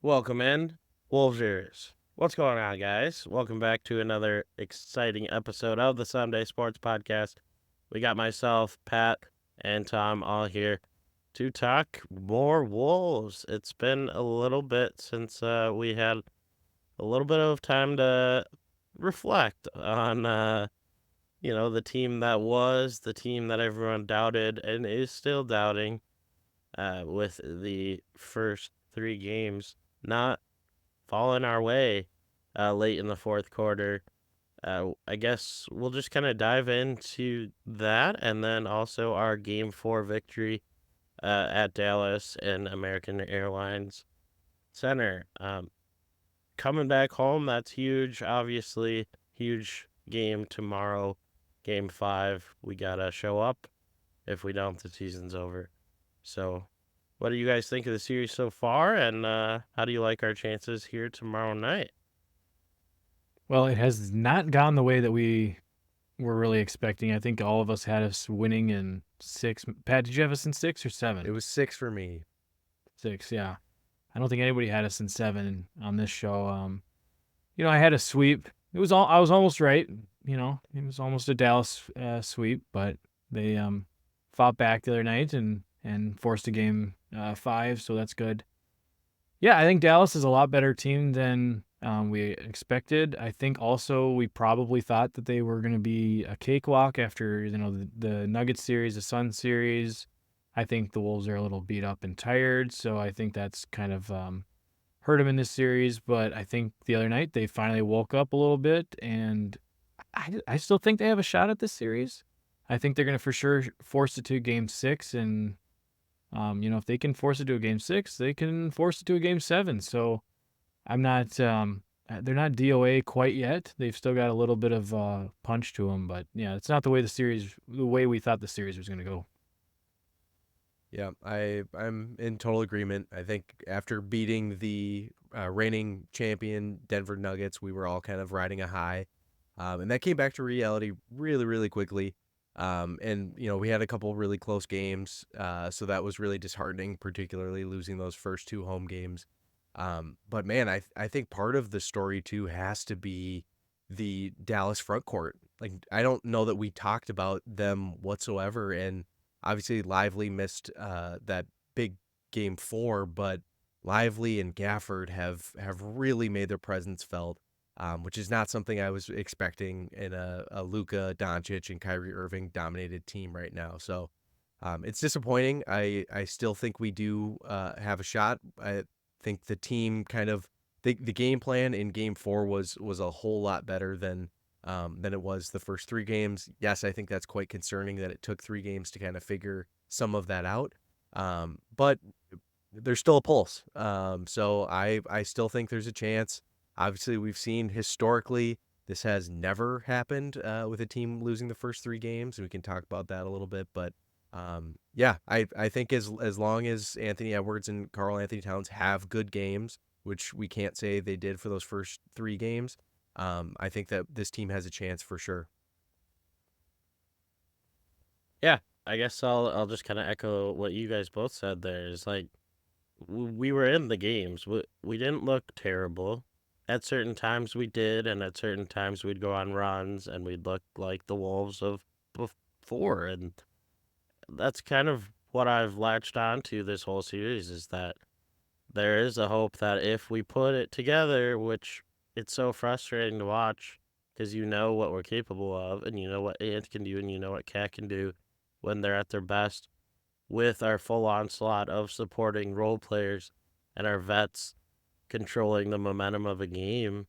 Welcome in, Wolves. What's going on, guys? Welcome back to another exciting episode of the Sunday Sports Podcast. We got myself, Pat, and Tom all here to talk more Wolves. It's been a little bit since we had a little bit of time to reflect on, the team that was, the team that everyone doubted and is still doubting with the first three games not falling our way late in the fourth quarter. I guess we'll just kind of dive into that and then also our game four victory at Dallas and American Airlines Center. Coming back home, that's huge, obviously. Huge game tomorrow, game five. We got to show up. If we don't, the season's over. So, what do you guys think of the series so far, and how do you like our chances here tomorrow night? Well, it has not gone the way that we were really expecting. I think all of us had us winning in six. Pat, did you have us in six or seven? It was 6 for me. Six, yeah. I don't think anybody had us in seven on this show. I had a sweep. I was almost right. It was almost a Dallas sweep, but they fought back the other night and forced a game five, so that's good. Yeah, I think Dallas is a lot better team than we expected. I think also we probably thought that they were going to be a cakewalk after the Nuggets series, the Sun series. I think the Wolves are a little beat up and tired, so I think that's kind of hurt them in this series. But I think the other night they finally woke up a little bit, and I still think they have a shot at this series. I think they're going to for sure force it to game six, and if they can force it to a game six, they can force it to a game seven. So I'm not, they're not DOA quite yet. They've still got a little bit of punch to them, but yeah, it's not the way we thought the series was going to go. Yeah, I'm in total agreement. I think after beating the reigning champion Denver Nuggets, we were all kind of riding a high, and that came back to reality really, really quickly. And we had a couple really close games, so that was really disheartening, particularly losing those first two home games. But man, I think part of the story too has to be the Dallas front court. Like I don't know that we talked about them whatsoever, and obviously Lively missed that big game four, but Lively and Gafford have really made their presence felt, which is not something I was expecting in a Luka Doncic and Kyrie Irving dominated team right now. So it's disappointing. I still think we do have a shot. I think the team kind of the game plan in game four was a whole lot better than it was the first three games. Yes, I think that's quite concerning that it took 3 games to kind of figure some of that out. But there's still a pulse. So I still think there's a chance. Obviously, we've seen historically this has never happened with a team losing the first 3 games. We can talk about that a little bit, but yeah, I think as long as Anthony Edwards and Karl Anthony Towns have good games, which we can't say they did for those first 3 games, I think that this team has a chance for sure. Yeah, I guess I'll just kind of echo what you guys both said. There is like we were in the games. We didn't look terrible. At certain times we did, and at certain times we'd go on runs and we'd look like the Wolves of before, and that's kind of what I've latched on to this whole series is that there is a hope that if we put it together, which it's so frustrating to watch because you know what we're capable of and you know what Ant can do and you know what Cat can do when they're at their best with our full onslaught of supporting role players and our vets controlling the momentum of a game.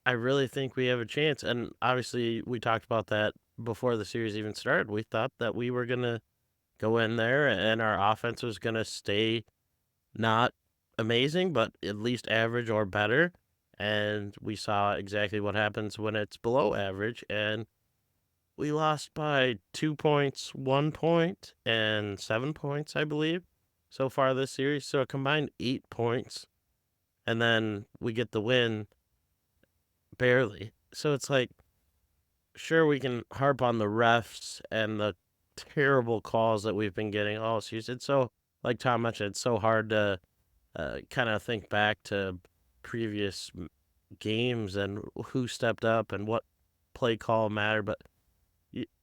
I really think we have a chance. And obviously, we talked about that before the series even started. We thought that we were going to go in there and our offense was going to stay not amazing, but at least average or better. And we saw exactly what happens when it's below average. And we lost by 2 points, 1 point, and 7 points, I believe, so far this series. So a combined 8 points. And then we get the win barely. So it's like, sure, we can harp on the refs and the terrible calls that we've been getting all season. It's so, like Tom mentioned, it's so hard to kind of think back to previous games and who stepped up and what play call mattered. But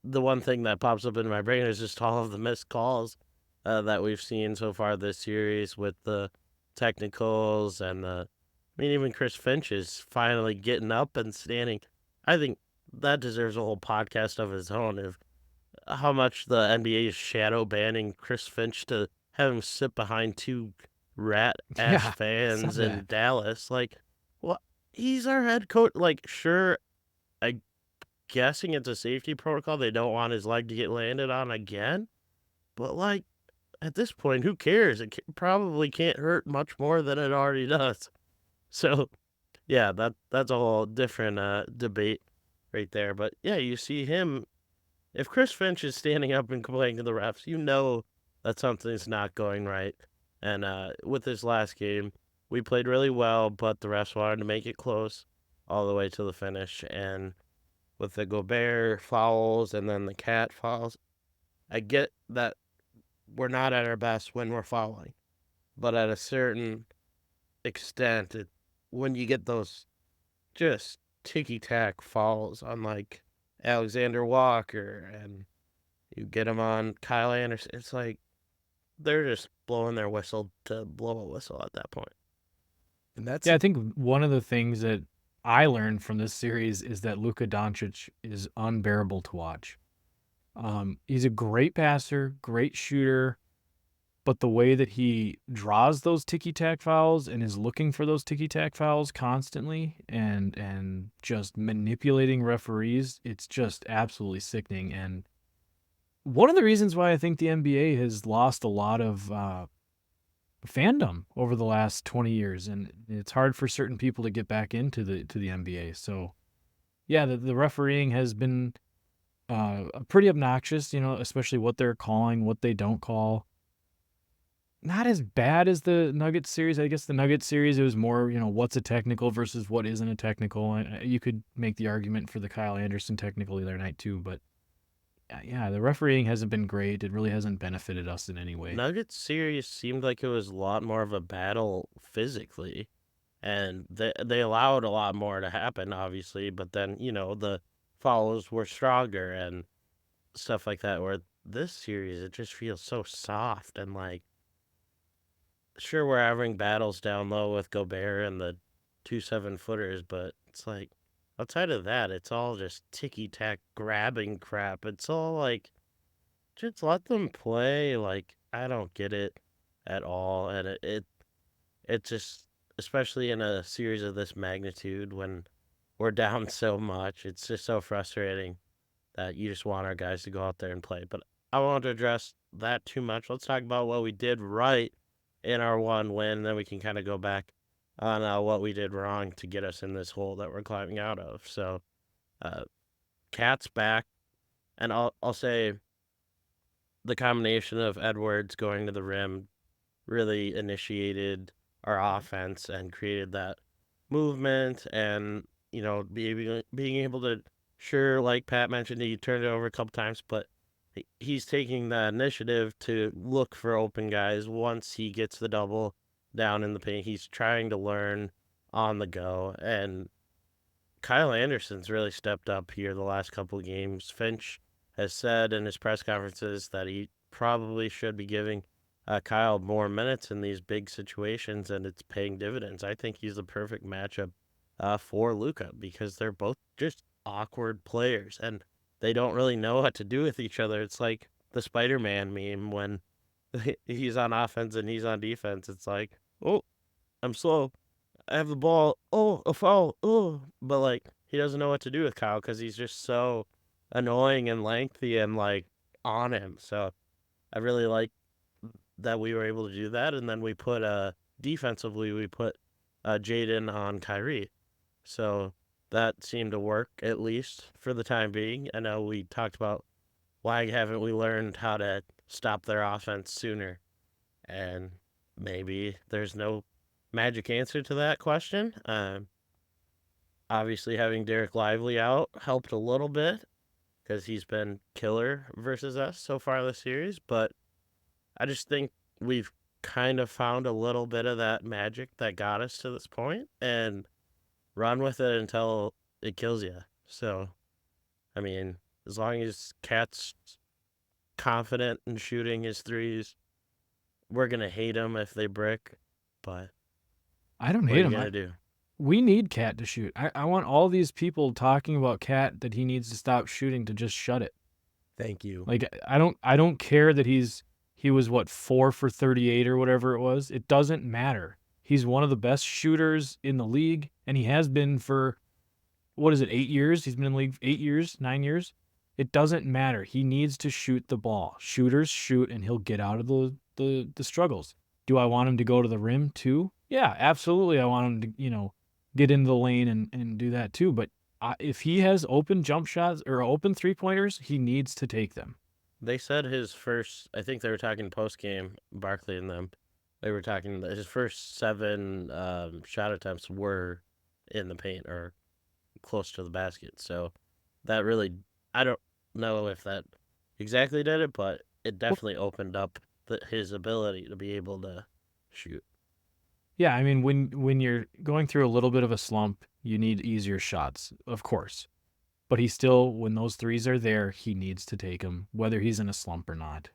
the one thing that pops up in my brain is just all of the missed calls that we've seen so far this series with the technicals and I mean, even Chris Finch is finally getting up and standing. I think that deserves a whole podcast of his own of how much the NBA is shadow banning Chris Finch to have him sit behind two rat ass Yeah, I saw fans in that. Dallas. Like, what? He's our head coach. Like, sure, I guessing it's a safety protocol. They don't want his leg to get landed on again. But like at this point, who cares? It probably can't hurt much more than it already does. So yeah, that's a whole different debate right there. But yeah, you see him. If Chris Finch is standing up and complaining to the refs, you know that something's not going right. And with this last game, we played really well, but the refs wanted to make it close all the way to the finish. And with the Gobert fouls and then the Cat fouls, I get that we're not at our best when we're fouling, but at a certain extent, when you get those just ticky tack fouls on like Alexander Walker and you get them on Kyle Anderson, it's like they're just blowing their whistle to blow a whistle at that point. And that's Yeah, I think one of the things that I learned from this series is that Luka Doncic is unbearable to watch. He's a great passer, great shooter, but the way that he draws those ticky tack fouls and is looking for those ticky tack fouls constantly and just manipulating referees, it's just absolutely sickening. And one of the reasons why I think the NBA has lost a lot of fandom over the last 20 years, and it's hard for certain people to get back into the NBA. So yeah, the refereeing has been pretty obnoxious, especially what they're calling, what they don't call. Not as bad as the Nuggets series. I guess the Nuggets series, it was more, what's a technical versus what isn't a technical. And you could make the argument for the Kyle Anderson technical the other night too, but yeah, the refereeing hasn't been great. It really hasn't benefited us in any way. Nuggets series seemed like it was a lot more of a battle physically, and they allowed a lot more to happen, obviously. But then the fouls were stronger and stuff like that. Where this series, it just feels so soft and like sure we're having battles down low with Gobert and the 2 7-footers, but it's like outside of that, it's all just ticky tack grabbing crap. It's all like just let them play. Like I don't get it at all, and it just especially in a series of this magnitude when we're down so much, it's just so frustrating that you just want our guys to go out there and play. But I won't address that too much. Let's talk about what we did right in our one win, then we can kind of go back on what we did wrong to get us in this hole that we're climbing out of. So, uh, Cat's back, and I'll say the combination of Edwards going to the rim really initiated our offense and created that movement and being able to sure like Pat mentioned he turned it over a couple times but he's taking the initiative to look for open guys once he gets the double down in the paint. He's trying to learn on the go and Kyle Anderson's really stepped up here the last couple of games. Finch has said in his press conferences that he probably should be giving Kyle more minutes in these big situations, and it's paying dividends. I think he's the perfect matchup for Luka because they're both just awkward players, and they don't really know what to do with each other. It's like the Spider-Man meme when he's on offense and he's on defense. It's like, oh, I'm slow. I have the ball. Oh, a foul. Oh, but like he doesn't know what to do with Kyle because he's just so annoying and lengthy and like on him. So I really like that we were able to do that, and then we put defensively we put Jaden on Kyrie. So that seemed to work at least for the time being. I know we talked about why haven't we learned how to stop their offense sooner, and maybe there's no magic answer to that question. Obviously, having Derek Lively out helped a little bit because he's been killer versus us so far this series. But I just think we've kind of found a little bit of that magic that got us to this point and run with it until it kills you. So, I mean, as long as Cat's confident in shooting his threes, we're going to hate him if they brick, but I don't what are hate you him. going to do? We need Cat to shoot. I want all these people talking about Cat that he needs to stop shooting to just shut it. Thank you. Like I don't care that he was what 4 for 38 or whatever it was. It doesn't matter. He's one of the best shooters in the league, and he has been for what is it, 8 years? He's been in the league 8 years, 9 years. It doesn't matter. He needs to shoot the ball. Shooters shoot, and he'll get out of the struggles. Do I want him to go to the rim too? Yeah, absolutely. I want him to, get into the lane and do that too. But if he has open jump shots or open 3-pointers, he needs to take them. They said his first, I think they were talking post game, Barkley and them. They were talking that his first 7 shot attempts were in the paint or close to the basket. So that really, I don't know if that exactly did it, but it definitely opened up his ability to be able to shoot. Yeah, I mean, when you're going through a little bit of a slump, you need easier shots, of course. But he still, when those threes are there, he needs to take them, whether he's in a slump or not.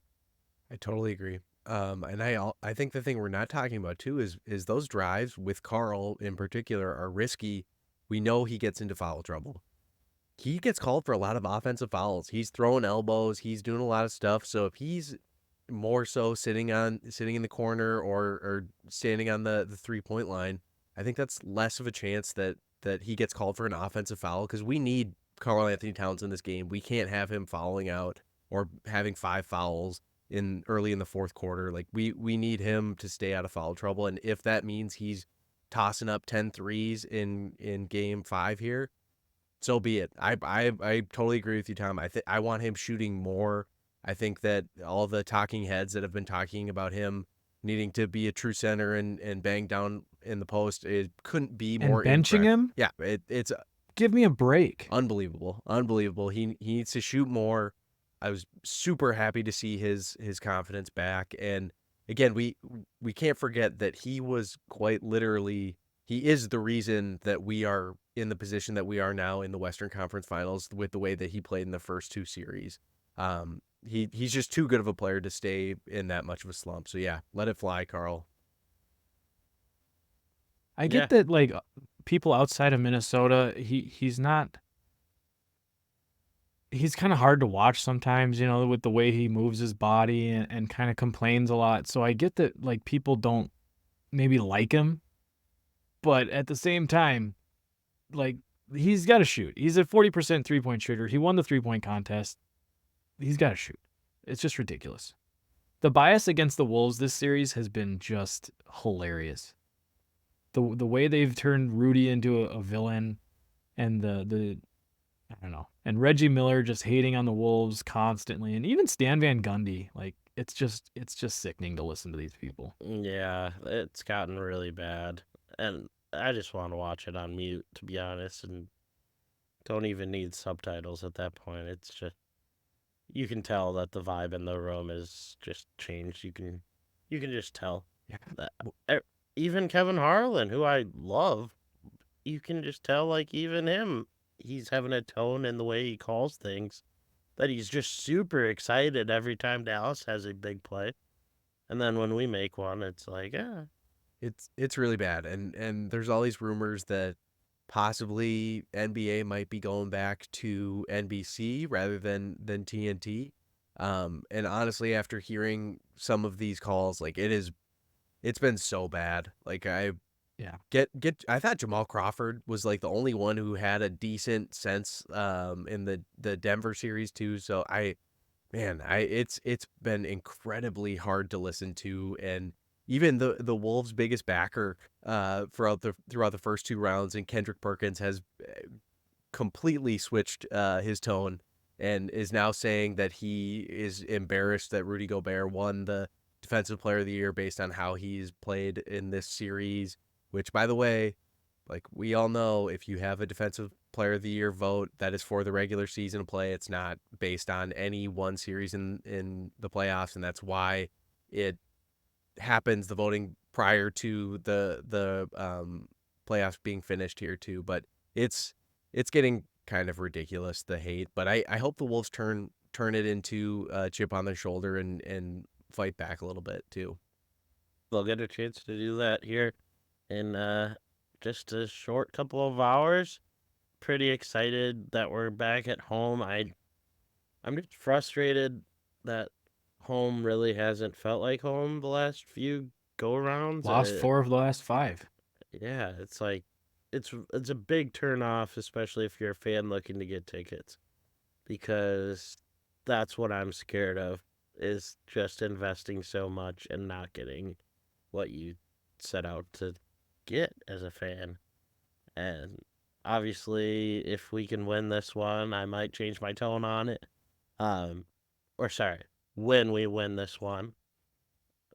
I totally agree. And I think the thing we're not talking about too is those drives with Carl in particular are risky. We know he gets into foul trouble. He gets called for a lot of offensive fouls. He's throwing elbows. He's doing a lot of stuff. So if he's more so sitting in the corner or standing on the 3-point line, I think that's less of a chance that he gets called for an offensive foul because we need Karl Anthony Towns in this game. We can't have him fouling out or having 5 fouls early in the fourth quarter. Like we need him to stay out of foul trouble. And if that means he's tossing up 10 threes in game 5 here, so be it. I totally agree with you, Tom. I want him shooting more. I think that all the talking heads that have been talking about him needing to be a true center and bang down in the post, it couldn't be And more benching incorrect. him? Yeah, it's Give me a break. unbelievable. Unbelievable. He needs to shoot more. I was super happy to see his confidence back. And again, we can't forget that he was quite literally, he is the reason that we are in the position that we are now in the Western Conference Finals with the way that he played in the first 2 series. He's just too good of a player to stay in that much of a slump. So yeah, let it fly, Carl. I Yeah. get that, like, people outside of Minnesota, he's not. He's kind of hard to watch sometimes, with the way he moves his body and kind of complains a lot. So I get that, like, people don't maybe like him, but at the same time, like, he's got to shoot. He's a 40% 3-point shooter. He won the 3-point contest. He's got to shoot. It's just ridiculous. The bias against the Wolves this series has been just hilarious. The way they've turned Rudy into a villain, and the I don't know, and Reggie Miller just hating on the Wolves constantly, and even Stan Van Gundy, like it's just sickening to listen to these people. Yeah, it's gotten really bad. And I just want to watch it on mute, to be honest, and don't even need subtitles at that point. It's just, you can tell that the vibe in the room is just changed. You can just tell. Yeah. That, even Kevin Harlan, who I love, you can just tell, like, even him, he's having a tone in the way he calls things that he's just super excited every time Dallas has a big play. And then when we make one, it's like, yeah. It's really bad. And there's all these rumors that possibly NBA might be going back to NBC rather than TNT. And honestly, after hearing some of these calls, like it's been so bad. Like Yeah. I thought Jamal Crawford was like the only one who had a decent sense in the Denver series too. So it's been incredibly hard to listen to, and even the Wolves' biggest backer throughout the first 2 rounds, and Kendrick Perkins has completely switched his tone and is now saying that he is embarrassed that Rudy Gobert won the Defensive Player of the Year based on how he's played in this series, which, by the way, like we all know, if you have a Defensive Player of the Year vote, that is for the regular season play. It's not based on any one series in the playoffs, and that's why it happens, the voting prior to the playoffs being finished here too. But it's getting kind of ridiculous, the hate. But I hope the Wolves turn it into a chip on their shoulder and fight back a little bit too. They'll get a chance to do that here in just a short couple of hours. Pretty excited that we're back at home. I'm just frustrated that home really hasn't felt like home the last few go arounds. Lost 4 of the last 5. Yeah, it's like it's a big turn off, especially if you're a fan looking to get tickets, because that's what I'm scared of, is just investing so much and not getting what you set out to get as a fan. And obviously, if we can win this one, I might change my tone on it. Um, or sorry, when we win this one,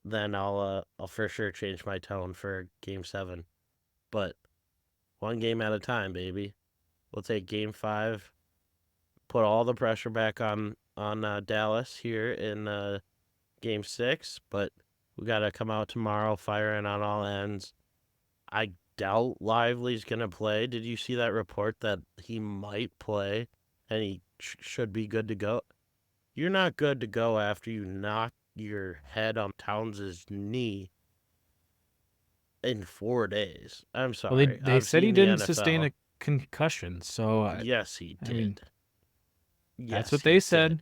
then I'll for sure change my tone for Game 7. But one game at a time, baby. We'll take Game 5, put all the pressure back on Dallas here in Game 6, but we got to come out tomorrow firing on all ends. I doubt Lively's going to play. Did you see that report that he might play and he should be good to go? You're not good to go after you knock your head on Towns' knee in 4 days. I'm Well, they sorry. they I've said he seen the didn't sustain NFL. a concussion, so Yes, he I mean, did. that's Yes, what he they said. did.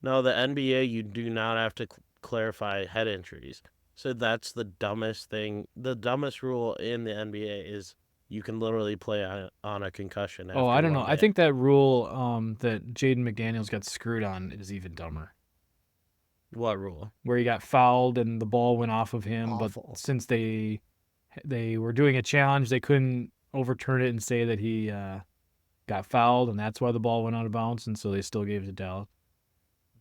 No, the NBA, you do not have to clarify head injuries. So that's the dumbest thing. The dumbest rule in the NBA is you can literally play on a concussion Oh, I after don't know. one I day. think that rule that Jaden McDaniels got screwed on is even dumber. What rule? Where he got fouled and the ball went off of him, Awful. but since they were doing a challenge, they couldn't overturn it and say that he got fouled, and that's why the ball went out of bounds, and so they still gave it to Dallas.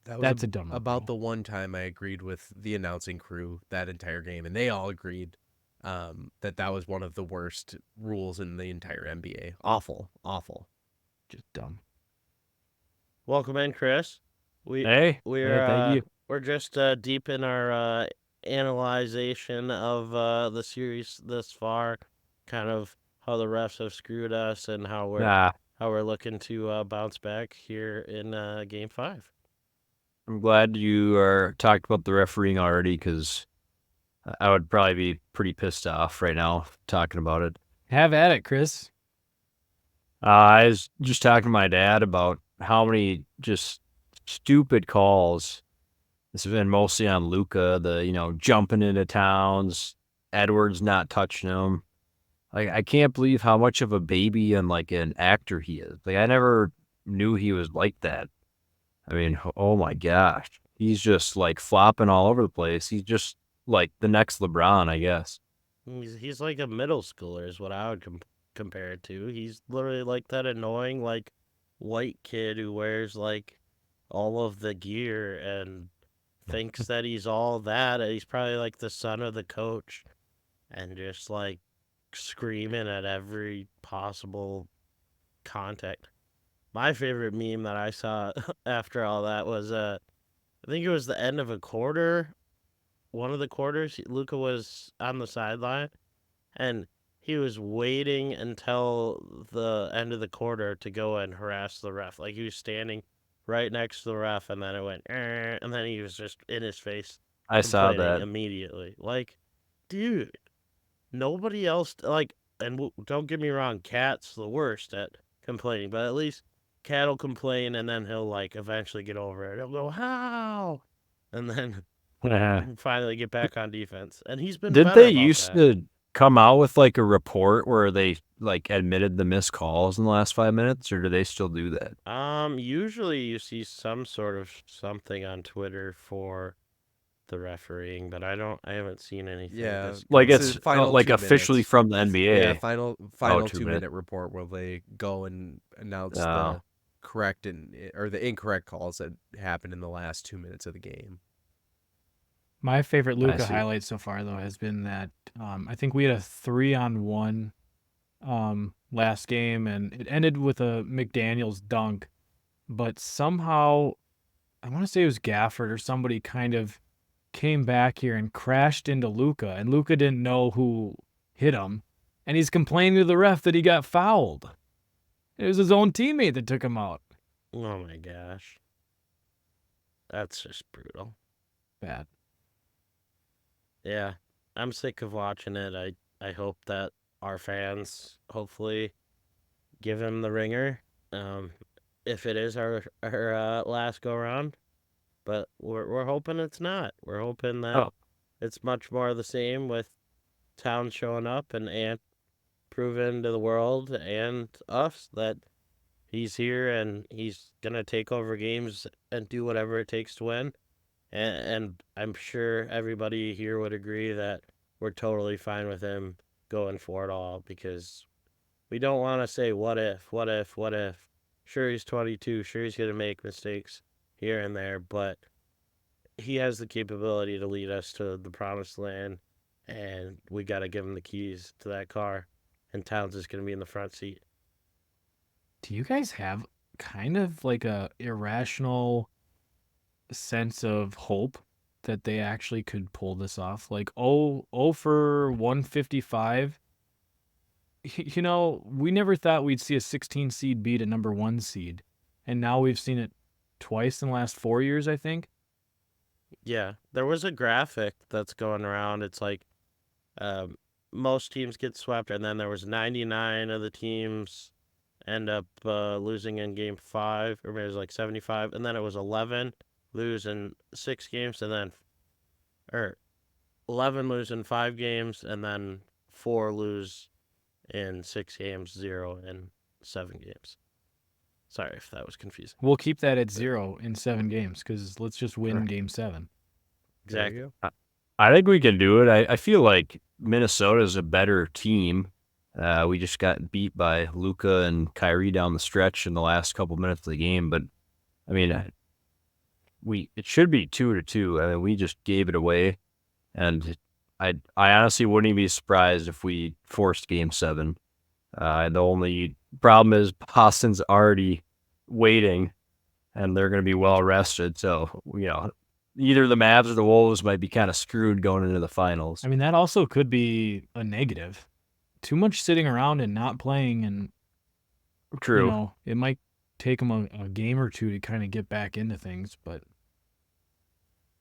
That was That's a dumber about rule. the one time I agreed with the announcing crew that entire game, and they all agreed that was one of the worst rules in the entire NBA. Awful, awful. Just dumb. Welcome in, Chris. Hey, thank you. We're just deep in our analyzation of the series this far, kind of how the refs have screwed us and how we're looking to bounce back here in Game 5. I'm glad you are talked about the refereeing already, because I would probably be pretty pissed off right now talking about it. Have at it, Chris. I was just talking to my dad about how many just stupid calls. This has been mostly on Luka, jumping into Towns, Edwards not touching him. Like, I can't believe how much of a baby and like an actor he is. Like, I never knew he was like that. I mean, oh my gosh. He's just like flopping all over the place. He's just like the next LeBron, I guess. He's like a middle schooler is what I would compare it to. He's literally like that annoying like white kid who wears like all of the gear and thinks that he's all that. And he's probably like the son of the coach and just like screaming at every possible contact. My favorite meme that I saw after all that was I think it was the end of a quarter. One of the quarters, Luca was on the sideline and he was waiting until the end of the quarter to go and harass the ref. Like he was standing right next to the ref, and then it went, and then he was just in his face I saw complaining that. immediately. Like, dude, nobody else like. And don't get me wrong, Cat's the worst at complaining, but at least Cat will complain, and then he'll like eventually get over it. He'll go, "How?" and then finally get back on defense. And he's been Didn't better they about used that. to come out with like a report where they like admitted the missed calls in the last 5 minutes, or do they still do that? Usually you see some sort of something on Twitter for the refereeing, but I haven't seen anything. Yeah, Like it's it's the final like 2 officially minutes. from the Yeah, NBA. final Oh, 2 2 minutes. minute report where they go and announce Oh. the correct or the incorrect calls that happened in the last 2 minutes of the game. My favorite I Luka see. highlight so far, though, has been that I think we had a 3-on-1 last game, and it ended with a McDaniels dunk, but somehow I want to say it was Gafford or somebody kind of came back here and crashed into Luka, and Luka didn't know who hit him, and he's complaining to the ref that he got fouled. It was his own teammate that took him out. Oh my gosh. That's just brutal. Bad. Yeah. I'm sick of watching it. I hope that our fans hopefully give him the ringer. If it is our last go round. But we're hoping it's not. We're hoping that Oh, it's much more of the same with Town showing up and Ant proving to the world and us that he's here and he's gonna take over games and do whatever it takes to win. And I'm sure everybody here would agree that we're totally fine with him going for it all because we don't want to say what if, what if, what if. Sure, he's 22. Sure, he's gonna make mistakes here and there, but he has the capability to lead us to the promised land, and we got to give him the keys to that car. And Towns is going to be in the front seat. Do you guys have kind of like a irrational sense of hope that they actually could pull this off? Like, oh for 155. You know, we never thought we'd see a 16 seed beat a number 1 seed, and now we've seen it twice in the last 4 years, I think. Yeah, there was a graphic that's going around. It's like um, most teams get swept, and then there was 99 of the teams end up losing in game 5, or maybe it was like 75, and then it was 11 lose in 6 games, and then or 11 lose in 5 games, and then 4 lose in 6 games, 0 in 7 games. Sorry if that was confusing. We'll keep that at 0 in 7 games because let's just win Right. game 7. There Exactly. you go. I think we can do it. I feel like Minnesota's a better team. We just got beat by Luka and Kyrie down the stretch in the last couple minutes of the game, but I mean, it should be 2-2. I mean, we just gave it away, and I honestly wouldn't even be surprised if we forced Game 7. The only problem is Boston's already waiting, and they're going to be well rested. So either the Mavs or the Wolves might be kind of screwed going into the finals. I mean, that also could be a negative. Too much sitting around and not playing, and True. it might take them a game or two to kind of get back into things, but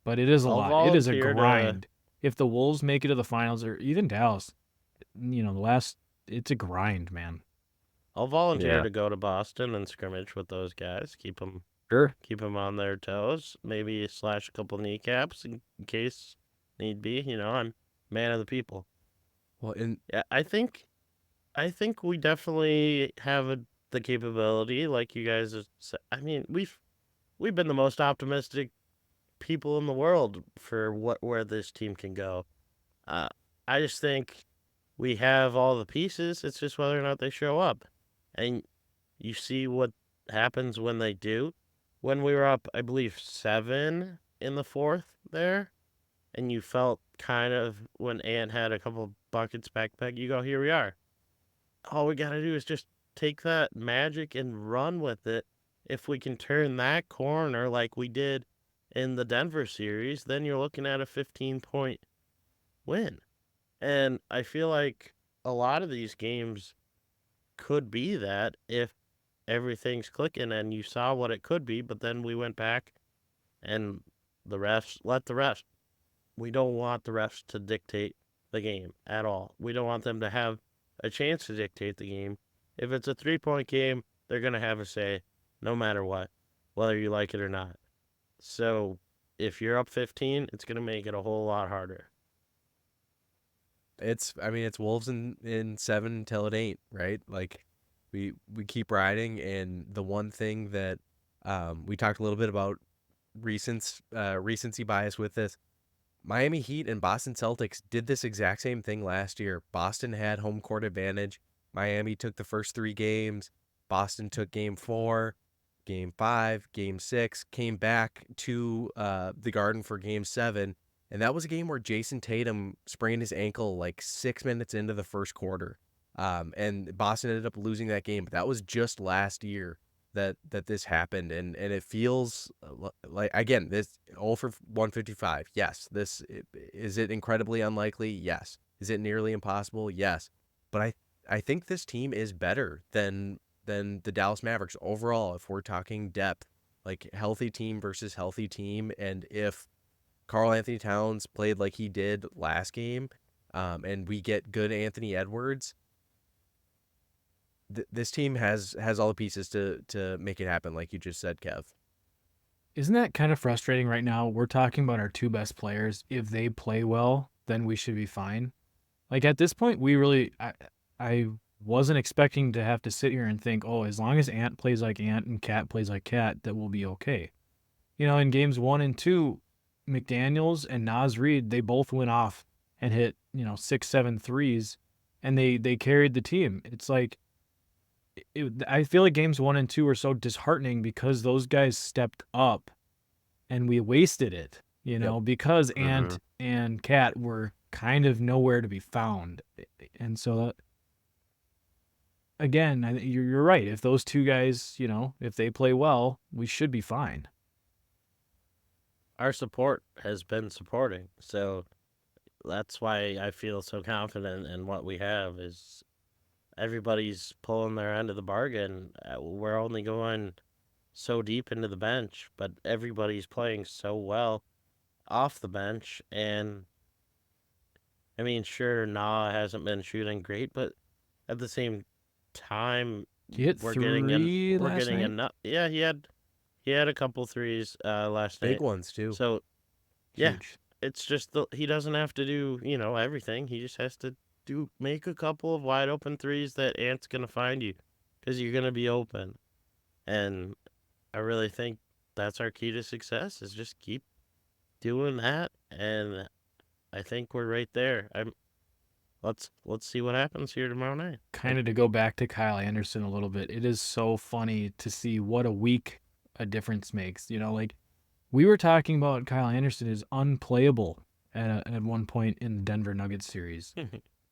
it is a I'll lot. It is a volunteer to- grind. If the Wolves make it to the finals, or even Dallas, it's a grind, man. I'll volunteer Yeah. to go to Boston and scrimmage with those guys. Keep them Sure. on their toes. Maybe slash a couple kneecaps in case need be. I'm man of the people. Well, and Yeah, I think we definitely have the capability, like you guys have said. I mean, we've been the most optimistic people in the world for where this team can go. I just think we have all the pieces. It's just whether or not they show up, and you see what happens when they do. When we were up, I believe 7 in the 4th there, and you felt kind of when Ant had a couple buckets backpack, you go, here we are. All we got to do is just take that magic and run with it. If we can turn that corner like we did in the Denver series, then you're looking at a 15-point win. And I feel like a lot of these games could be that if everything's clicking and you saw what it could be, but then we went back and the refs let the refs. We don't want the refs to dictate the game at all. We don't want them to have a chance to dictate the game. If it's a 3-point game, they're going to have a say no matter what, whether you like it or not. So if you're up 15, it's going to make it a whole lot harder. it's Wolves in 7 until it ain't, right? Like we keep riding, and the one thing that we talked a little bit about recency bias with this. Miami Heat and Boston Celtics did this exact same thing last year. Boston had home court advantage. Miami took the first 3 games. Boston took game 4, game 5, game 6, came back to the Garden for game 7. And that was a game where Jason Tatum sprained his ankle like 6 minutes into the first quarter. And Boston ended up losing that game. But that was just last year. that this happened, and it feels like, again, this 0 for 155. Yes, is it incredibly unlikely? Yes. Is it nearly impossible? Yes. But I think this team is better than the Dallas Mavericks overall if we're talking depth, like healthy team versus healthy team, and if Karl Anthony Towns played like he did last game, and we get good Anthony Edwards, this team has all the pieces to make it happen, like you just said, Kev. Isn't that kind of frustrating right now? We're talking about our two best players. If they play well, then we should be fine. Like at this point, I wasn't expecting to have to sit here and think, oh, as long as Ant plays like Ant and Cat plays like Cat, that we'll be okay. In games 1 and 2, McDaniels and Naz Reid, they both went off and hit, 6, 7 threes, and they carried the team. It's like, I feel like games 1 and 2 were so disheartening because those guys stepped up and we wasted it, Yep. because Ant and Cat were kind of nowhere to be found. And so that, again, you're right. If those two guys, if they play well, we should be fine. Our support has been supporting, so that's why I feel so confident in what we have. Is everybody's pulling their end of the bargain. We're only going so deep into the bench, but everybody's playing so well off the bench. And I mean, sure, Nah hasn't been shooting great, but at the same time, He hit we're 3 we're last getting night. enough. Yeah, he had a couple threes last Big night. ones too. So yeah, Huge. it's just he doesn't have to do everything. He just has to make a couple of wide open threes that Ant's gonna find you, because you're gonna be open. And I really think that's our key to success, is just keep doing that, and I think we're right there. Let's see what happens here tomorrow night. Kind of to go back to Kyle Anderson a little bit, it is so funny to see what a week a difference makes. Like we were talking about Kyle Anderson is unplayable at one point in the Denver Nuggets series,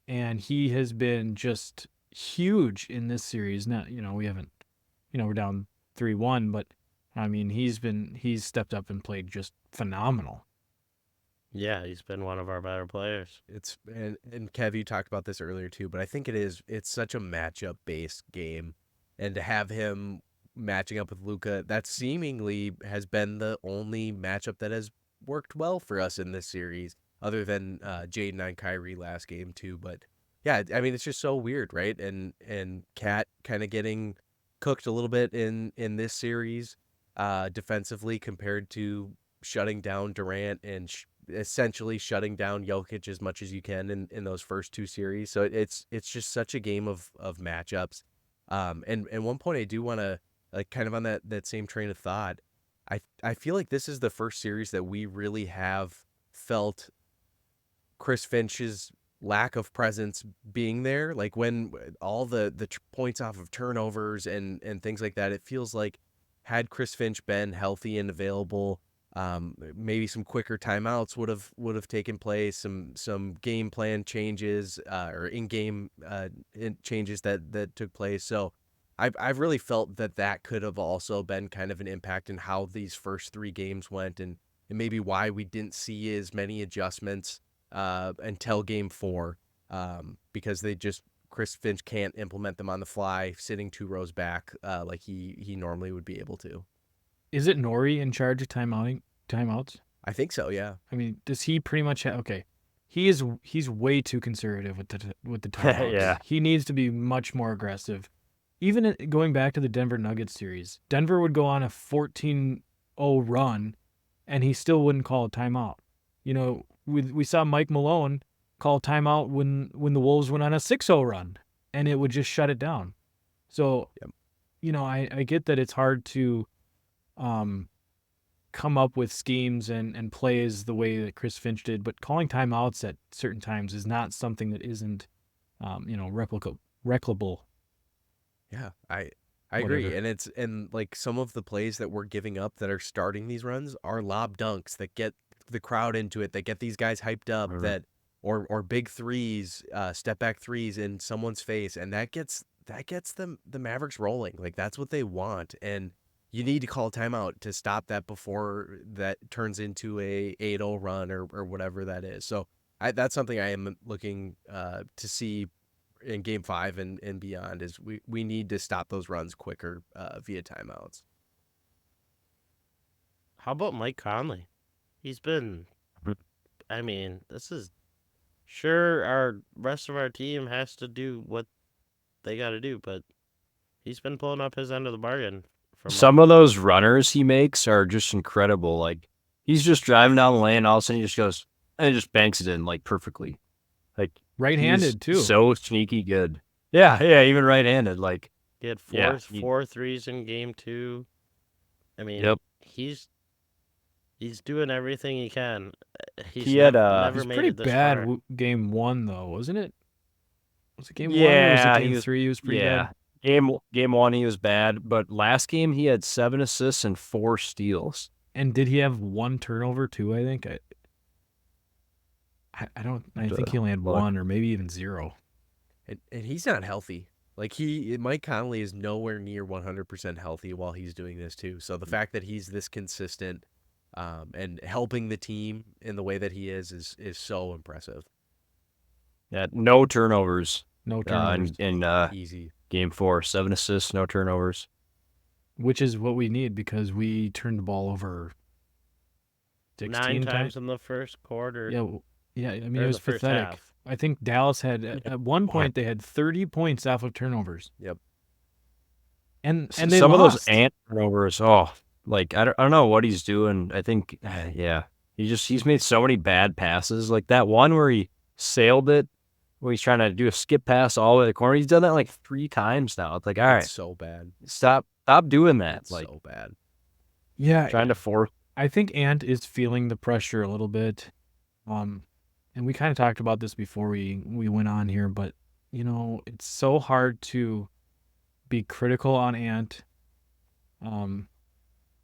and he has been just huge in this series. Now, we haven't, we're down 3-1, but I mean, he's stepped up and played just phenomenal. Yeah, he's been one of our better players. It's and Kev, you talked about this earlier too, but I think it's such a matchup based game, and to have him matching up with Luka, that seemingly has been the only matchup that has worked well for us in this series, other than Jaden and Kyrie last game too. But yeah, I mean, it's just so weird, right? And Cat kind of getting cooked a little bit in this series, defensively, compared to shutting down Durant and essentially shutting down Jokic as much as you can in those first two series. So it's just such a game of matchups. And one point I do want to, like, kind of on that same train of thought, I feel like this is the first series that we really have felt Chris Finch's lack of presence being there. Like when all the points off of turnovers and things like that, it feels like had Chris Finch been healthy and available, maybe some quicker timeouts would have taken place, some game plan changes, or in-game changes that took place. So I've really felt that could have also been kind of an impact in how these first three games went, and maybe why we didn't see as many adjustments until game 4, because Chris Finch can't implement them on the fly, sitting 2 rows back, like he normally would be able to. Is it Nori in charge of timeouts? I think so, yeah. I mean, does he pretty much okay? He's way too conservative with the timeouts. Yeah. He needs to be much more aggressive. Even going back to the Denver Nuggets series, Denver would go on a 14-0 run, and he still wouldn't call a timeout. We saw Mike Malone call timeout when the Wolves went on a 6-0 run, and it would just shut it down. So, Yep. I get that it's hard to come up with schemes and plays the way that Chris Finch did, but calling timeouts at certain times is not something that isn't, replicable. Yeah, I agree. And like some of the plays that we're giving up that are starting these runs are lob dunks that get the crowd into it, that get these guys hyped up, that or big threes, step back threes in someone's face, and that gets that gets them the Mavericks rolling. Like that's what they want, and you need to call a timeout to stop that before that turns into a 8-0 run or whatever that is. So that's something I am looking to see in Game 5 and beyond. Is we need to stop those runs quicker via timeouts. How about Mike Conley? He's been. I mean, this is sure our rest of our team has to do what they got to do, but he's been pulling up his end of the bargain. Some of those runners he makes are just incredible. Like he's just driving down the lane, all of a sudden he just goes and just banks it in like perfectly. Like Right-handed too. So sneaky good. Yeah, even right-handed. Like he had he- four threes in game 2. I mean, Yep. he's doing everything he can. He had, never He's made pretty it this bad far. game 1 though, wasn't it? Was it game 1 or was Yeah, it game 3? He was pretty bad. Game 1 he was bad, but last game he had 7 assists and 4 steals. And did he have 1 turnover too? I think I don't. I think he only had 1 or maybe even 0. And he's not healthy. Like Mike Conley is nowhere near 100% healthy while he's doing this too. So the fact that he's this consistent and helping the team in the way that he is so impressive. Yeah, no turnovers. No turnovers. In Easy. game 4, 7 assists, no turnovers. Which is what we need because we turned the ball over 9 times in the first quarter. Yeah. I mean, it was pathetic. Half. I think Dallas had at one point they had 30 points off of turnovers. Yep. And they some lost. of those ant turnovers. Oh, like I don't know what he's doing. I think he's made so many bad passes. Like that one where he sailed it, where he's trying to do a skip pass all the way to the corner. He's done that like 3 times now. It's like, all right, so bad. Stop doing that. It's like so bad. Yeah, trying to force. I think Ant is feeling the pressure a little bit. And we kind of talked about this before we went on here, but it's so hard to be critical on Ant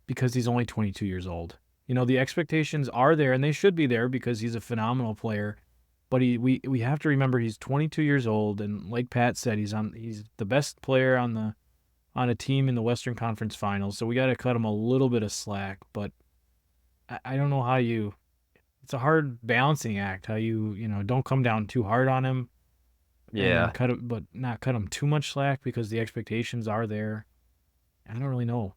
because he's only 22 years old. The expectations are there and they should be there because he's a phenomenal player. But we have to remember he's 22 years old, and like Pat said, he's the best player on a team in the Western Conference Finals. So we got to cut him a little bit of slack, but I don't know how it's a hard balancing act. How don't come down too hard on him. Yeah. Cut him, but not cut him too much slack because the expectations are there. I don't really know.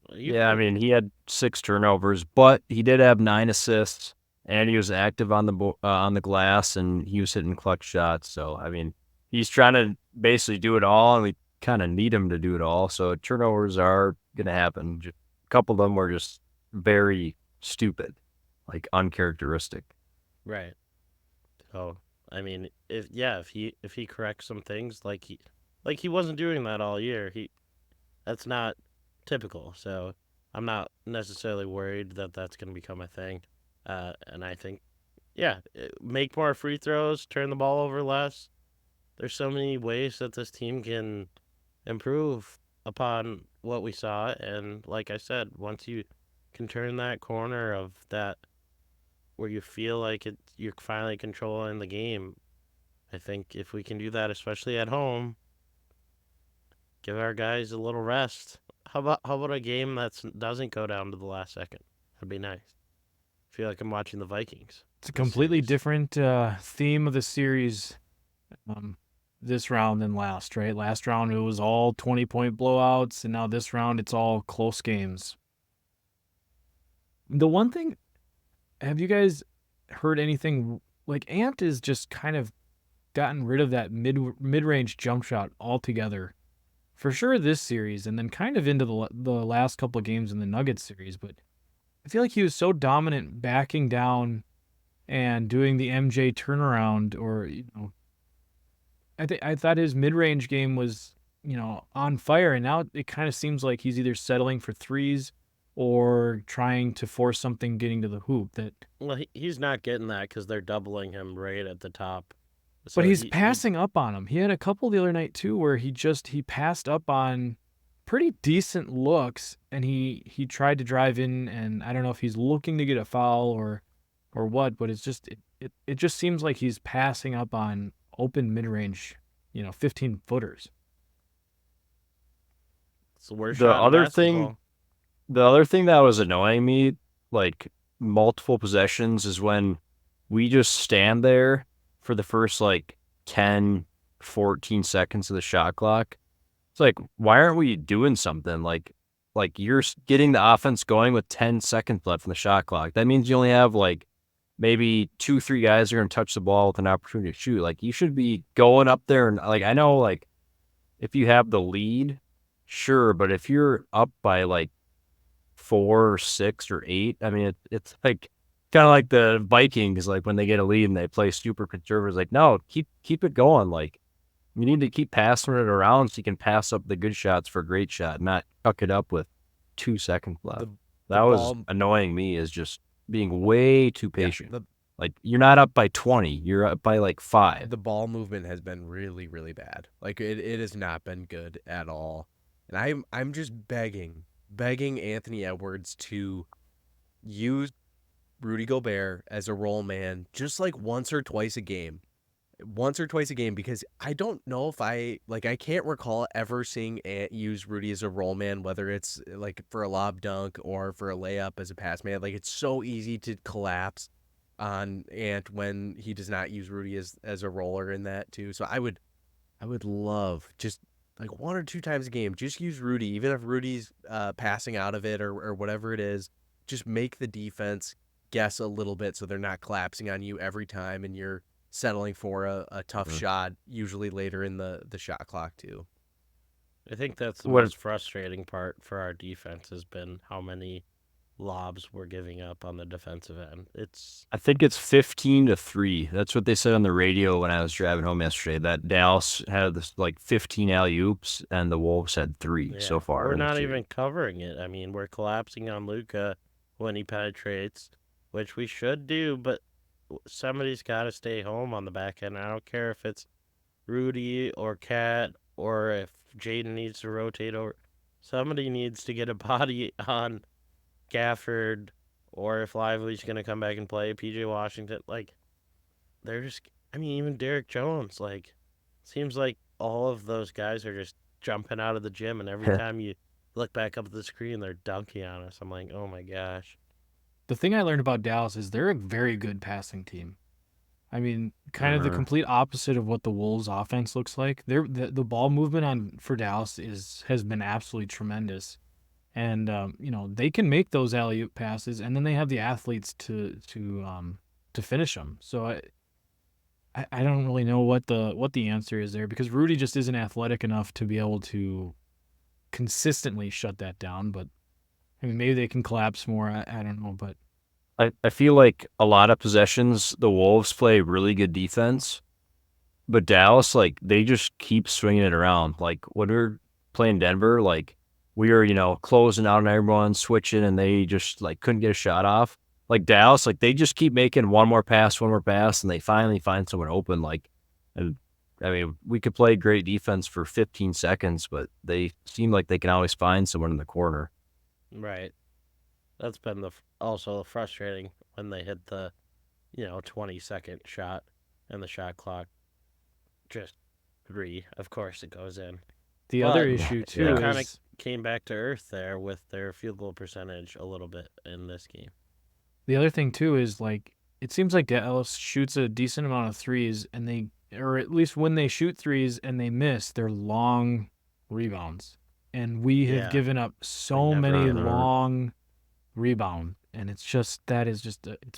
I mean, he had 6 turnovers, but he did have 9 assists, and he was active on the glass, and he was hitting clutch shots. So I mean, he's trying to basically do it all, and we kind of need him to do it all. So turnovers are gonna happen. A couple of them were just very stupid, like uncharacteristic. Right. So I mean, if he corrects some things, like he wasn't doing that all year. That's not typical. So I'm not necessarily worried that that's going to become a thing. And I think, make more free throws, turn the ball over less. There's so many ways that this team can improve upon what we saw. And like I said, once you can turn that corner of that where you feel like you're finally controlling the game, I think if we can do that, especially at home, give our guys a little rest. How about a game that doesn't go down to the last second? That'd be nice. I feel like I'm watching the Vikings. It's a completely different theme of the series this round than last, right? Last round it was all 20-point blowouts, and now this round it's all close games. The one thing, have you guys heard anything like Ant is just kind of gotten rid of that mid-range jump shot altogether? For sure this series, and then kind of into the last couple of games in the Nuggets series, but I feel like he was so dominant backing down and doing the MJ turnaround, or I thought his mid-range game was on fire, and now it kind of seems like he's either settling for threes or trying to force something getting to the hoop. Well, he's not getting that because they're doubling him right at the top. But he's passing up on him. He had a couple the other night too where he passed up on pretty decent looks, and he tried to drive in, and I don't know if he's looking to get a foul or what, but it's just it just seems like he's passing up on open mid-range, 15-footers. It's the worst The shot in other basketball. thing, the other thing that was annoying me, like multiple possessions, is when we just stand there for the first like 10, 14 seconds of the shot clock. It's like, why aren't we doing something? Like you're getting the offense going with 10 seconds left in the shot clock. That means you only have like maybe 2, 3 guys are going to touch the ball with an opportunity to shoot. Like you should be going up there and like I know like if you have the lead, sure, but if you're up by like 4 or 6 or 8, I mean it's like kind of like the Vikings, like when they get a lead and they play super conservative. Like no, keep it going. Like you need to keep passing it around so you can pass up the good shots for a great shot, not tuck it up with 2 seconds left. The That was ball, annoying me is just being way too yeah, patient. Like you're not up by 20, you're up by like 5. the ball movement has been really, really bad. Like it has not been good at all. And I'm just begging Anthony Edwards to use Rudy Gobert as a role man just like once or twice a game. Once or twice a game, because I don't know if I can't recall ever seeing Ant use Rudy as a role man, whether it's like for a lob dunk or for a layup as a pass man. Like it's so easy to collapse on Ant when he does not use Rudy as a roller in that too. So I would love just like 1 or 2 times a game, just use Rudy, even if Rudy's passing out of it or whatever it is. Just make the defense guess a little bit so they're not collapsing on you every time and you're settling for a tough shot, usually later in the shot clock too. I think that's the What most frustrating part for our defense has been how many lobs we're giving up on the defensive end. I think it's 15-3. That's what they said on the radio when I was driving home yesterday. That Dallas had this like 15 alley oops, and the Wolves had 3 so far. We're in the not series. even covering it. I mean, we're collapsing on Luka when he penetrates, which we should do, but somebody's got to stay home on the back end. I don't care if it's Rudy or Cat or if Jaden needs to rotate over. Somebody needs to get a body on Gafford, or if Lively's going to come back and play PJ Washington. Like, they're just, I mean, even Derek Jones, like, seems like all of those guys are just jumping out of the gym, and every time you look back up at the screen, they're dunking on us. I'm like, oh my gosh. The thing I learned about Dallas is they're a very good passing team. I mean, kind of the complete opposite of what the Wolves' offense looks like. The ball movement for Dallas has been absolutely tremendous, and they can make those alley oop passes, and then they have the athletes to finish them. So I don't really know what the answer is there, because Rudy just isn't athletic enough to be able to consistently shut that down. But I mean, maybe they can collapse more. I don't know, but I feel like a lot of possessions, the Wolves play really good defense, but Dallas, like, they just keep swinging it around. Like, when we were playing Denver, like, we were, closing out on everyone, switching, and they just, like, couldn't get a shot off. Like, Dallas, like, they just keep making one more pass, and they finally find someone open. Like, and, I mean, we could play great defense for 15 seconds, but they seem like they can always find someone in the corner. Right. That's been also frustrating when they hit the, 20-second shot and the shot clock just 3. Of course, it goes in. the But other issue too They is kind of came back to earth there with their field goal percentage a little bit in this game. the other thing too is, like, it seems like Dallas shoots a decent amount of threes, and or at least when they shoot threes and they miss, they're long rebounds. And we have Yeah. given up so never many get them. long rebound, and it's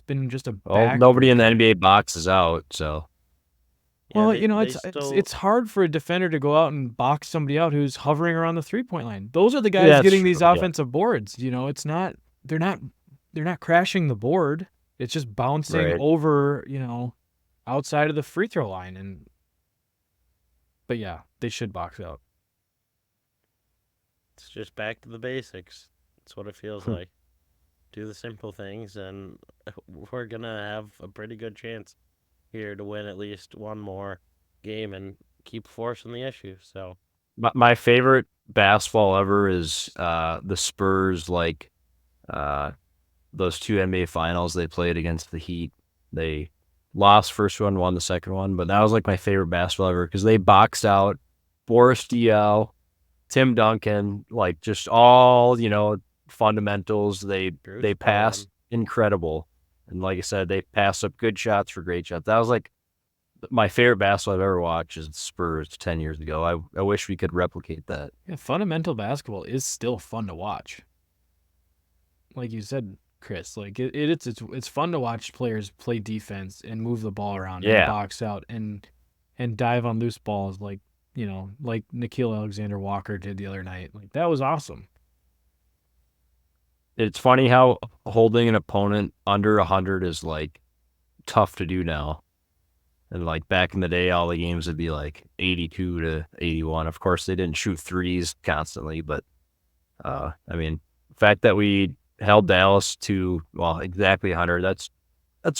been just a Well, nobody in the backbreaker. NBA boxes out, so. Yeah, Well, they it's hard for a defender to go out and box somebody out who's hovering around the 3-point line. Those are the guys that's getting these true, yeah. offensive boards. It's not they're not crashing the board. It's just bouncing Right. over, outside of the free throw line. But yeah, they should box out. It's just back to the basics. That's what it feels like. Do the simple things, and we're going to have a pretty good chance here to win at least one more game and keep forcing the issue. So My favorite basketball ever is the Spurs, like those 2 NBA finals they played against the Heat. They lost first one, won the second one, but that was like my favorite basketball ever because they boxed out Boris Diaw, Tim Duncan, like just all, fundamentals. They Bruce passed Bowen. incredible. And like I said, they passed up good shots for great shots. That was like my favorite basketball I've ever watched is Spurs 10 years ago. I wish we could replicate that. Yeah, fundamental basketball is still fun to watch. Like you said, Chris, like it's fun to watch players play defense and move the ball around and Yeah. box out and dive on loose balls like like Nikhil Alexander-Walker did the other night. Like that was awesome. It's funny how holding an opponent under 100 is like tough to do now. And like back in the day, all the games would be like 82 to 81. Of course, they didn't shoot threes constantly, but I mean, the fact that we held Dallas to exactly 100, that's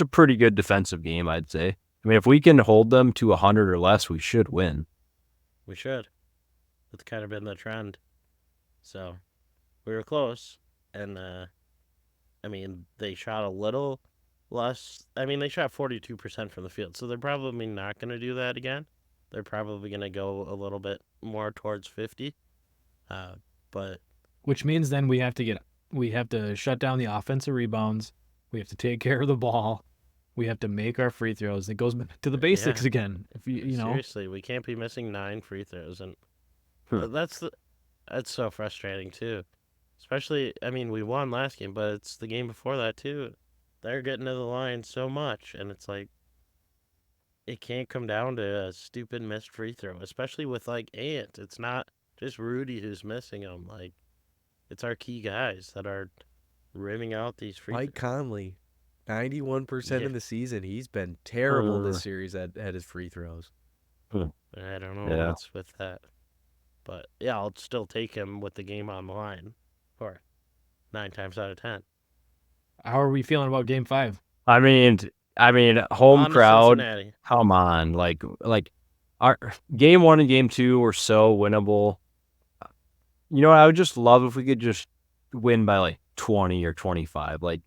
a pretty good defensive game, I'd say. I mean, if we can hold them to 100 or less, we should win. We should. That's kind of been the trend. So we were close, and I mean they shot a little less. I mean they shot 42% from the field, so they're probably not going to do that again. They're probably going to go a little bit more towards 50. But which means then we have to shut down the offensive rebounds. We have to take care of the ball. We have to make our free throws. It goes back to the basics again. If you know, seriously, we can't be missing 9 free throws, and that's so frustrating too. Especially, I mean, we won last game, but it's the game before that too. They're getting to the line so much, and it's like it can't come down to a stupid missed free throw, especially with like Ant. It's not just Rudy who's missing them. Like it's our key guys that are rimming out these free Mike throws. Conley, 91% Yeah. in the season. He's been terrible this series at his free throws. I don't know what's with that. But yeah, I'll still take him with the game on the line for 9 times out of 10. how are we feeling about Game 5? I mean, home On to crowd. Cincinnati. Come on, like our game 1 and game 2 were so winnable. You know what? I would just love if we could just win by like 20 or 25, like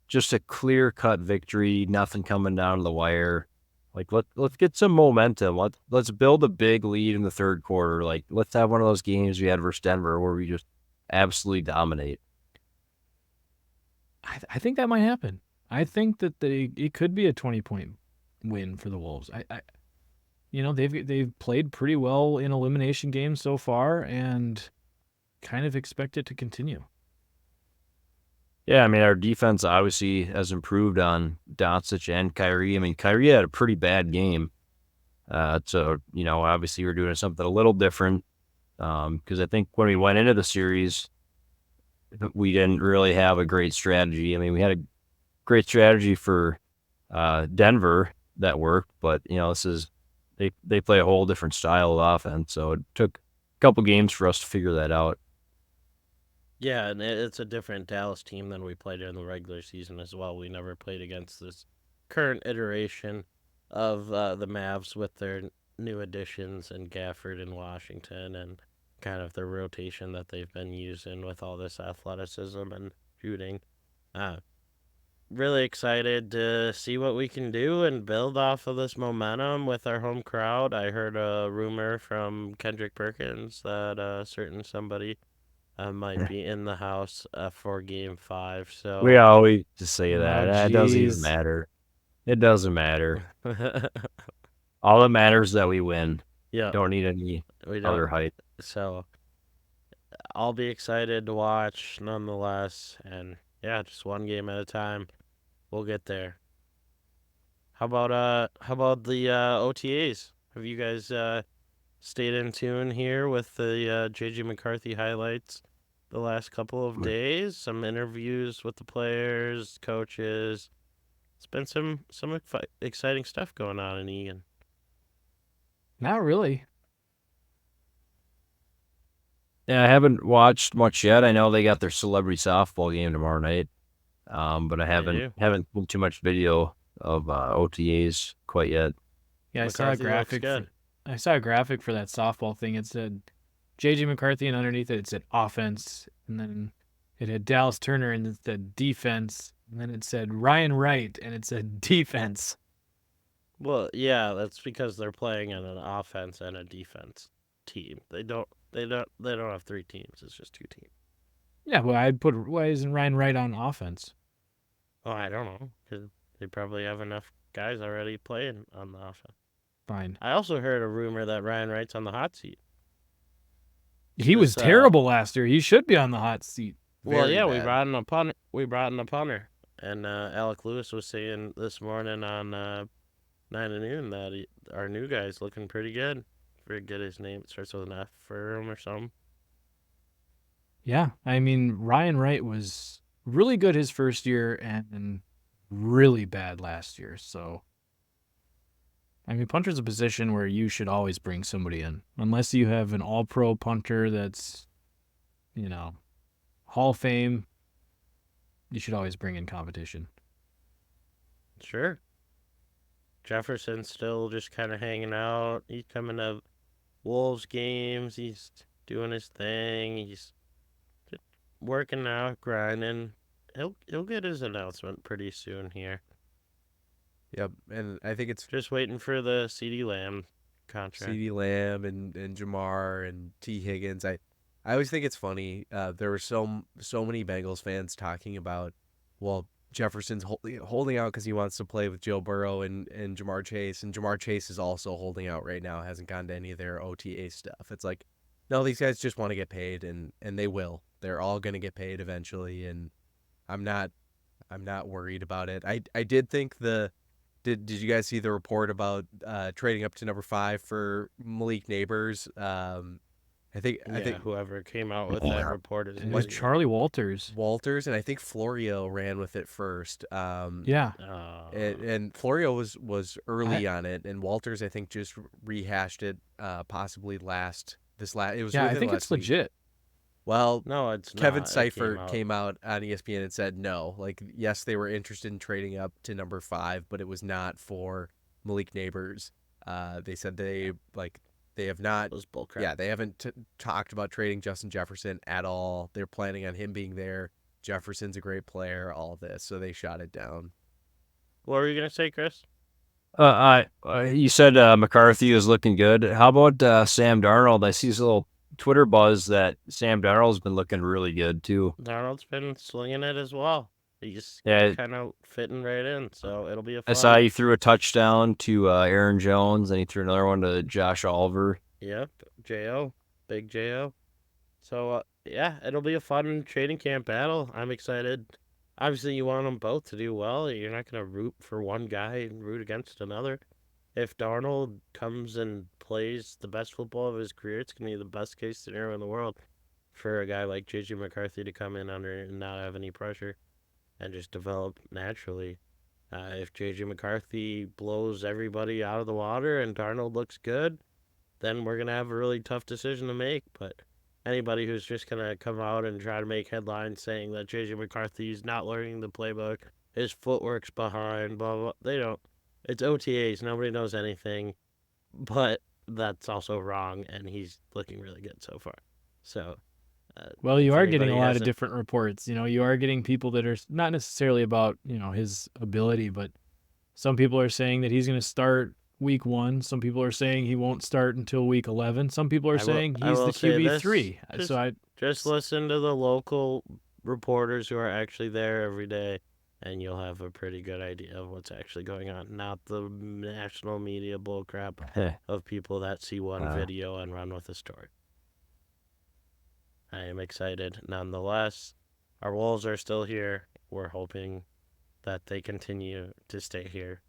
just a clear cut victory, nothing coming down to the wire. Like let's get some momentum. Let's build a big lead in the third quarter. Like let's have one of those games we had versus Denver where we just absolutely dominate. I think that might happen. I think that it could be a 20-point win for the Wolves. They've played pretty well in elimination games so far, and kind of expect it to continue. Yeah, I mean, our defense obviously has improved on Doncic and Kyrie. I mean, Kyrie had a pretty bad game. So, obviously we're doing something a little different because I think when we went into the series, we didn't really have a great strategy. I mean, we had a great strategy for Denver that worked, but, they play a whole different style of offense. So it took a couple games for us to figure that out. Yeah, and it's a different Dallas team than we played in the regular season as well. We never played against this current iteration of the Mavs with their new additions and Gafford in Washington and kind of the rotation that they've been using with all this athleticism and shooting. Really excited to see what we can do and build off of this momentum with our home crowd. I heard a rumor from Kendrick Perkins that a certain somebody might be in the house for Game 5. So We always just say that. Oh, It doesn't even jeez. matter. It doesn't matter. All that matters is that we win. yeah, Don't need any we other don't. hype. So I'll be excited to watch nonetheless, and yeah, just one game at a time. We'll get there. How about the OTAs? Have you guys stayed in tune here with the JJ McCarthy highlights the last couple of days? Some interviews with the players, coaches. It's been some exciting stuff going on in Egan. Not really. Yeah, I haven't watched much yet. I know they got their celebrity softball game tomorrow night, but I haven't seen too much video of OTAs quite yet. Yeah, McCarthy looks good. I saw a graphic for that softball thing. It said JJ McCarthy, and underneath it said offense, and then it had Dallas Turner, and it said defense, and then it said Ryan Wright, and it said defense. Well, yeah, that's because they're playing in an offense and a defense team. They don't They don't have 3 teams. It's just 2 teams. Yeah, well, why isn't Ryan Wright on offense? Oh, I don't know, because they probably have enough guys already playing on the offense. Fine. I also heard a rumor that Ryan Wright's on the hot seat. He was This, terrible last year. He should be on the hot seat. Well, Very yeah, bad. we brought in a punter, and Alec Lewis was saying this morning on 9 to noon that our new guy's looking pretty good. Forget his name. It starts with an F for him or something. Yeah, I mean, Ryan Wright was really good his first year and really bad last year. So, I mean, punter's a position where you should always bring somebody in, unless you have an all-pro punter that's, Hall of Fame. You should always bring in competition. Sure. Jefferson's still just kind of hanging out. He's coming to Wolves games. He's doing his thing. He's just working out, grinding. He'll get his announcement pretty soon here. Yep, and I think it's Just waiting for the CD Lamb contract. CeeDee Lamb and Jamar and T Higgins. I always think it's funny. There were so many Bengals fans talking about, well, Jefferson's holding out because he wants to play with Joe Burrow and Jamar Chase, and Jamar Chase is also holding out right now. Hasn't gone to any of their OTA stuff. It's like, no, these guys just want to get paid, and they will. They're all going to get paid eventually, and I'm not worried about it. I did think Did you guys see the report about trading up to number 5 for Malik Neighbors? I think Whoever came out with that report is It was Charlie Walters. Walters, and I think Florio ran with it first. Yeah. And Florio was early on it, and Walters I think just rehashed it possibly it was Yeah, I within think last it's week. legit. Well, No, it's Kevin not. It Seifert came out on ESPN and said no. Like, yes, they were interested in trading up to number 5, but it was not for Malik Neighbors. They said they have not. It was bullcrap. Yeah, they haven't talked about trading Justin Jefferson at all. They're planning on him being there. Jefferson's a great player. All this, so they shot it down. What were you gonna say, Chris? You said McCarthy is looking good. How about Sam Darnold? I see his little Twitter buzz that Sam Darnold's been looking really good too. Darnold's been slinging it as well. He's Yeah. kind of fitting right in, so it'll be a I fun. saw he threw a touchdown to Aaron Jones, and he threw another one to Josh Oliver. Yep, J.O., big J.O. So, yeah, it'll be a fun training camp battle. I'm excited. Obviously, you want them both to do well. You're not going to root for one guy and root against another. If Darnold comes and plays the best football of his career, it's going to be the best case scenario in the world for a guy like J.J. McCarthy to come in under and not have any pressure and just develop naturally. If J.J. McCarthy blows everybody out of the water and Darnold looks good, then we're going to have a really tough decision to make. But anybody who's just going to come out and try to make headlines saying that J.J. McCarthy's not learning the playbook, his footwork's behind, blah, blah, they don't. It's OTAs. Nobody knows anything. But that's also wrong, and he's looking really good so far. So, Well, you if are getting a anybody lot of hasn't- different reports. You are getting people that are not necessarily about, his ability, but some people are saying that he's going to start week 1. Some people are saying he won't start until week 11. Some people are saying I he's will the say this, QB3. Just listen to the local reporters who are actually there every day, and you'll have a pretty good idea of what's actually going on. Not the national media bullcrap of people that see one video and run with a story. I am excited nonetheless. Our Wolves are still here. We're hoping that they continue to stay here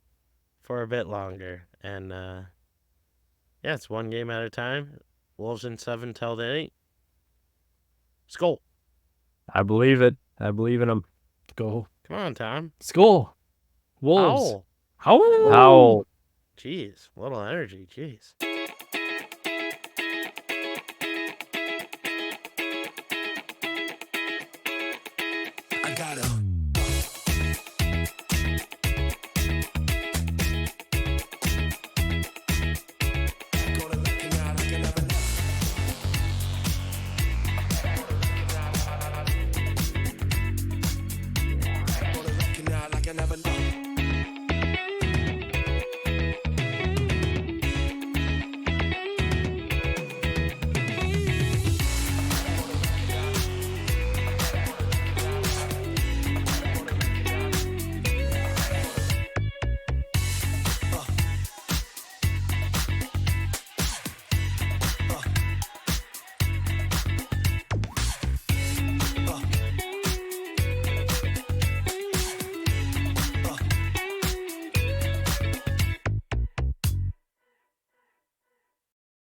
for a bit longer. And yeah, it's one game at a time. Wolves in 7 till the 8. Skull. I believe it. I believe in him. Go. Come on, Tom. Skull. Wolves. Owl. How? Jeez, little energy. Jeez. I got a